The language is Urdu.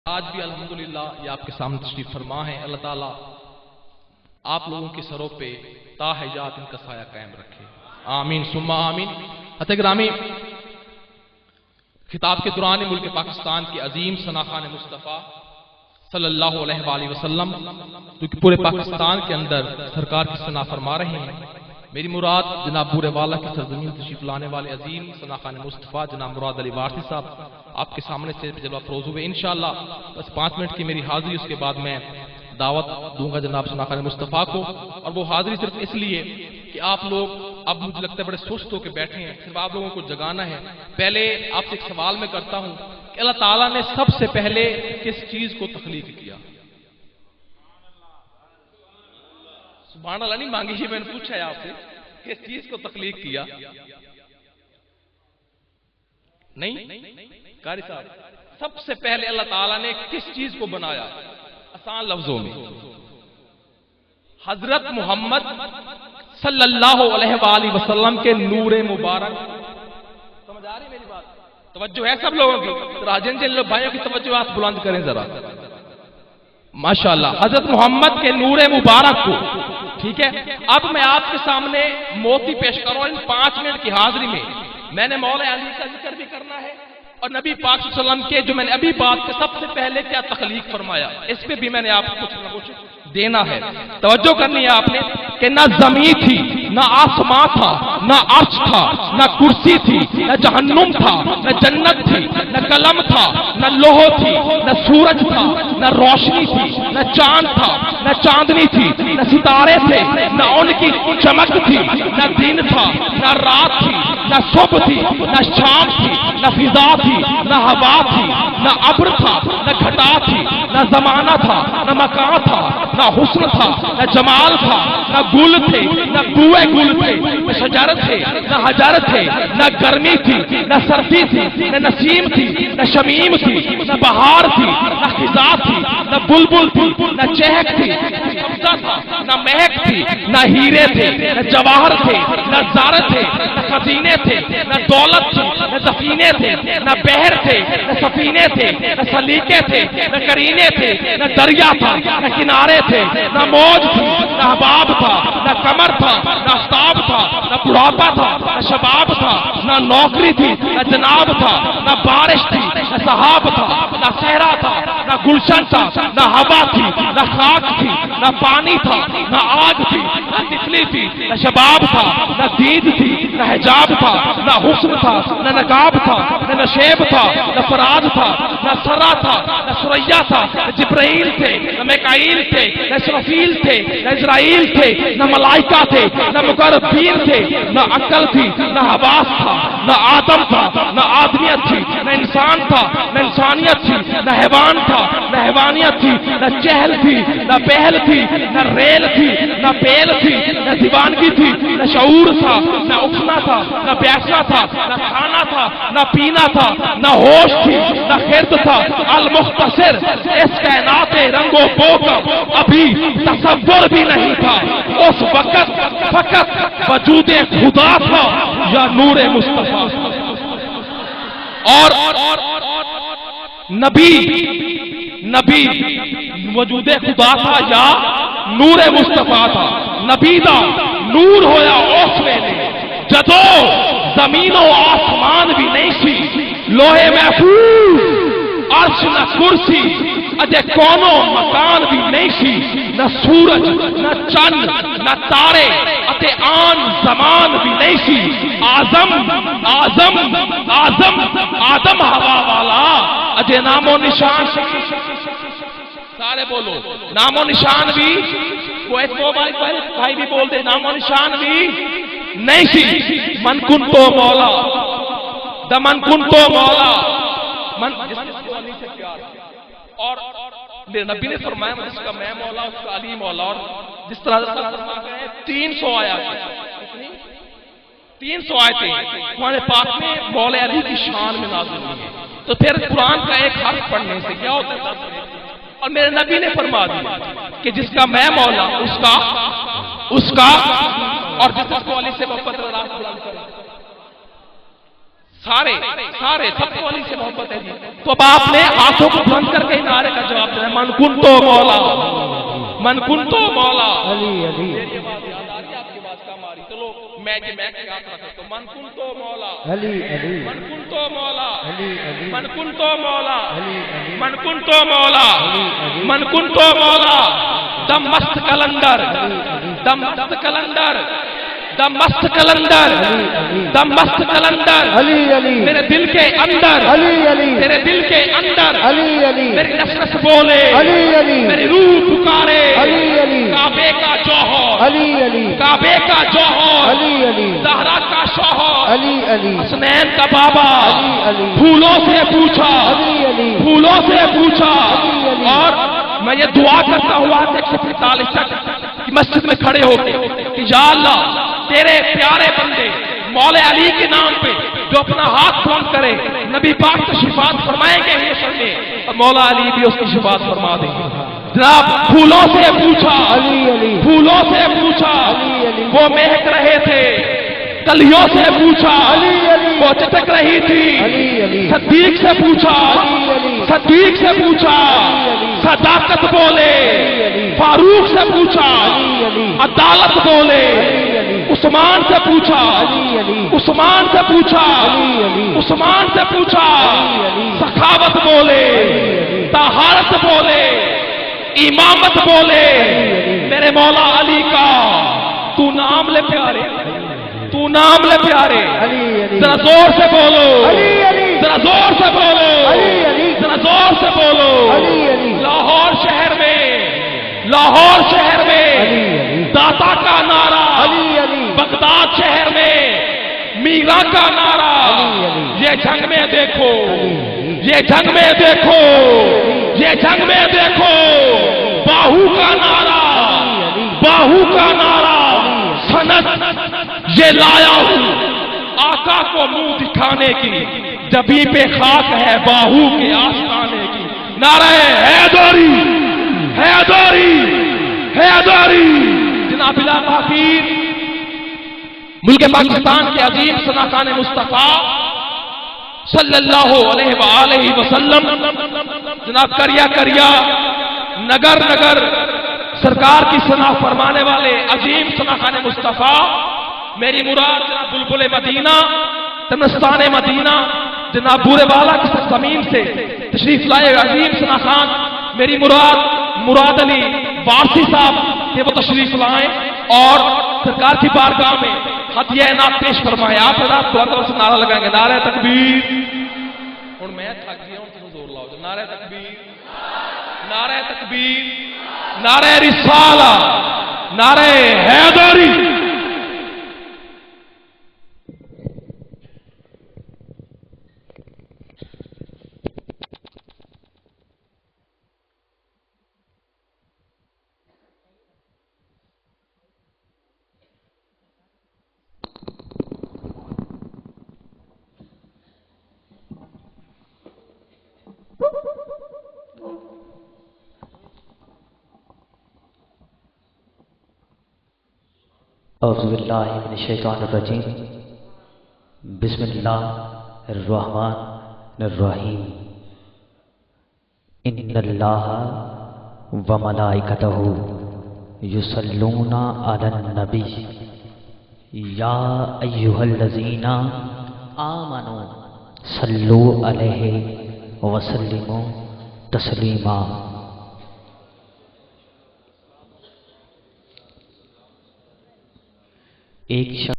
آج بھی الحمدللہ یہ آپ کے سامنے تشریف فرما ہے۔ اللہ تعالیٰ آپ لوگوں کے سروں پہ تا حیات ان کا سایہ قائم رکھے، آمین ثم آمین۔ گرامی، خطاب کے دوران ملک پاکستان کی عظیم ثناخان مصطفیٰ صلی اللہ علیہ وآلہ وسلم جو کہ پورے پاکستان کے اندر سرکار کی ثنا فرما رہے ہیں، میری مراد جناب بورے والا کی سرزمین تشریف لانے والے عظیم ثناخان مصطفیٰ جناب مراد علی وارثی صاحب آپ کے سامنے سے جلوہ افروز ہوئے۔ انشاءاللہ بس 5 منٹ کی میری حاضری، اس کے بعد میں دعوت دوں گا جناب ثناخان مصطفیٰ کو، اور وہ حاضری صرف اس لیے کہ آپ لوگ اب مجھے لگتا ہے بڑے سست ہو کے بیٹھے ہیں، صرف آپ لوگوں کو جگانا ہے۔ پہلے آپ سے ایک سوال میں کرتا ہوں کہ اللہ تعالیٰ نے سب سے پہلے کس چیز کو تخلیق کیا؟ سبحان اللہ نہیں مانگی ہی، میں نے پوچھا ہے آپ سے کس چیز کو تخلیق کیا؟ نہیں قاری صاحب، سب سے پہلے اللہ تعالیٰ نے کس چیز کو بنایا؟ آسان لفظوں میں حضرت محمد صلی اللہ علیہ وآلہ وسلم کے نور مبارک۔ سمجھ آ رہی میری بات؟ توجہ ہے سب لوگوں کی؟ راجن جن لوگ بھائیوں کی توجہ آپ بلند کریں ذرا، ماشاءاللہ۔ حضرت محمد کے نور مبارک کو، ٹھیک ہے، اب میں آپ کے سامنے موتی پیش کروں ان 5 منٹ کی حاضری میں میں نے مولا علی کا ذکر بھی کرنا ہے اور نبی پاک صلی اللہ علیہ وسلم کے جو میں نے ابھی بات کے سب سے پہلے کیا تخلیق فرمایا اس پہ بھی میں نے آپ کو کچھ نہ کچھ دینا ہے۔ توجہ کرنی ہے آپ نے کہ نہ زمین تھی، نہ آسمان تھا، نہ عرش تھا، نہ کرسی تھی، نہ جہنم تھا، نہ جنت تھی، نہ قلم تھا، نہ لوح تھی، نہ سورج تھا، نہ روشنی تھی، نہ چاند تھا، نہ چاندنی تھی، نہ ستارے تھے، نہ ان کی چمک تھی، نہ دن تھا، نہ رات تھی، نہ صبح تھی، نہ شام تھی، نہ فضا تھی، نہ ہوا تھی، نہ ابر تھا، نہ گھٹا تھی، نہ زمانہ تھا، نہ مکان تھا، نہ حسن تھا، نہ جمال تھا، نہ گل تھے، نہ بوئے گل تھے، نہ شجر تھے، نہ حجر تھے، نہ گرمی تھی، نہ سردی تھی، نہ نسیم تھی، نہ شمیم تھی، نہ بہار تھی، نہ خزاں تھی، نہ بلبل تھی، نہ چہک تھی، نہ مہک تھی، نہ ہیرے تھے، نہ جواہر تھے، نہ زر تھے، نہ خزینے تھے، نہ دولت تھی، نہ سفینے تھے، نہ بحر تھے، نہ سفینے تھے، نہ سلیقے تھے، نہ کرینے تھے، نہ دریا تھا، نہ کنارے تھے، نہ موج تھی، نہ حباب تھا، نہ قمر تھا، نہ آفتاب تھا، نہ بڑھاپا تھا، نہ شباب تھا، نہ نوکری تھی، نہ جناب تھا، نہ بارش تھی، نہ سحاب تھا، نہ صحرا تھا، نہ گلشن تھا، نہ ہوا تھی، نہ خاک تھی، نہ پانی تھا، نہ آگ تھی، نہ تفلی تھی، نہ شباب تھا، نہ دید تھی، نہ حجاب تھا، نہ حسن تھا، نہ نقاب تھا، نہ نشیب تھا، نہ فراز تھا، نہ سرا تھا، نہ سریا تھا، نہ جبرائیل تھے، نہ میکائیل تھے، نہ اسرافیل تھے، نہ اسرائیل تھے، نہ ملائکہ تھے، نہ مقربین تھے، نہ عقل تھی، نہ حواس تھا، نہ آدم تھا، نہ آدمیت تھی، نہ انسان تھا، نہ انسانیت تھی، نہ حیوان تھا، نہ حیوانیت تھی، نہ چہل تھی، نہ پہل تھی، نہ ریل تھی، نہ پیل تھی، نہ دیوانگی تھی، نہ شعور تھا، نہ اٹھنا تھا، نہ بیٹھنا تھا، نہ کھانا تھا، نہ پینا تھا، نہ ہوش تھی، نہ خرد تھا۔ المختصر، اس کائنات رنگ و بو کا ابھی تصور بھی نہیں تھا، اس وقت فقط وجود خدا تھا یا نور مصطفیٰ، اور نبی وجود خدا تھا یا نور مصطفیٰ تھا۔ نبی دا نور ہویا اس ویلے جدو زمین و آسمان بھی نہیں سی، لوہے محفوظ عرش نہ کرسی اجے کونو مکان بھی نہیں سی، نہ سورج نہ چند نہ تارے اتے آن زمان بھی نہیں سی۔ آدم ہوا والا اجے نام و نشان، سارے بولو نام و نشان بھی، کوئی بھائی بھی بول دے نام و نشان بھی نہیں سی۔ من کن تو مولا دمن کن تو مولا من، اور نبی نے فرمایا جس کا میں مولا اس کا علی مولا، اور جس طرح 300 آیات 300 آیتیں قرآن پاک میں مولا علی کی شان میں نازل ہوئی ہیں، تو پھر قرآن کا ایک حرف پڑھنے سے کیا ہوتا ہے؟ اور میرے نبی نے فرما دیا کہ جس کا میں مولا اس کا اور جس کو علی سے محبت سارے سارے سب کو علی سے محبت ہے جی. تو اب آپ نے ہاتھوں کو بلند کر کے نعرے کا جواب دینا, من کنتو مولا, من کنتو مولا. علی علی میری آواز یاد آ رہی ہے, آپ کی آواز کم آ رہی, چلو میں یاد رکھتا ہوں. من کنتو مولا, علی علی من کنتو مولا, علی علی من کنتو مولا, علی علی من کنتو مولا, من کنتو مولا. دم مست کلندر, دم مست کلندر, دم مست کلندر, دم مست کلندر. علی علی میرے دل کے اندر, علی علی میرے دل کے اندر, علی علی میری نس نس بولے, علی علی میری روح پکارے, علی علی کعبے کا جوہر, علی علی کعبے کا جوہر, علی علی زہرا کا شوہر, علی علی حسنین کا بابا. علی علی پھولوں سے پوچھا, علی علی پھولوں سے پوچھا. علی علی. اور میں یہ دعا کرتا ہوں آج 145 تک کہ مسجد میں کھڑے ہو کے کہ یا اللہ تیرے پیارے بندے مولا علی کے نام پہ جو اپنا ہاتھ بلند کرے, نبی پاک سے شفاعت فرمائیں گے یہ سننے, اور مولا علی بھی اس کی شفاعت فرما دیں گے. جناب پھولوں سے پوچھا, علی علی پھولوں سے پوچھا, علی علی وہ مہک رہے تھے. کلیوں سے پوچھا, علی علی وہ چٹک رہی تھی. علی علی صدیق سے پوچھا, علی علی صدیق سے پوچھا, علی. صداقت بولے. علی. فاروق سے پوچھا, علی علی. عدالت بولے. علی علی. عثمان سے پوچھا, علی علی. عثمان سے پوچھا, علی علی. عثمان سے پوچھا. علی علی. سخاوت بولے, علی. طہارت بولے, امامت بولے. علی. میرے مولا علی کا تو نام لے پیارے, تو نام لے پیارے. علی علی ذرا زور سے بولو, علی علی ذرا زور سے بولو, علی علی ذرا زور سے بولو. علی علی لاہور شہر میں, لاہور شہر میں علی علی داتا کا نعرہ, علی علی بغداد شہر میں میرا کا نعرہ. علی علی. یہ جنگ میں دیکھو, علی. یہ جنگ میں دیکھو, یہ جنگ میں دیکھو, باہو کا نعرہ, علی. باہو کا نعرہ. سند یہ لایا ہوں آقا کو منہ دکھانے کی, جبیں پہ خاک ہے باہو کے آستانے کی. نعرہ حیدری, حیدری, حیدری. جناب الامیر ملک پاکستان کے عظیم سناخان مصطفیٰ صلی اللہ علیہ وآلہ وسلم, جناب کریا کریا, نگر نگر سرکار کی ثنا فرمانے والے عظیم سناخان مصطفیٰ, میری مراد جناب بلبل مدینہ, تنستان مدینہ, جناب بورے والا کی زمین سے تشریف لائے عظیم سناخان, میری مراد مراد علی وارسی صاحب کہ وہ تشریف لائیں اور سرکار کی بارگاہ میں ہدیہ انعام پیش فرمائے. آپ حضرات بلند سے نعرہ لگائیں گے, نعرہ تکبیر. اور میں تھک گیا ہوں, تم زور لاؤ, نعرہ تکبیر, نعرہ تکبیر, نعرہ رسالہ, نعرہ حیدری. اعوذ باللہ من الشیطان الرجیم. بسم اللہ الرحمن الرحیم. ان اللہ و ملائکتہ یصلون علی النبی یا ایھا الذین آمنوا صلوا علیہ وسلموا تسلیما. ایک شخص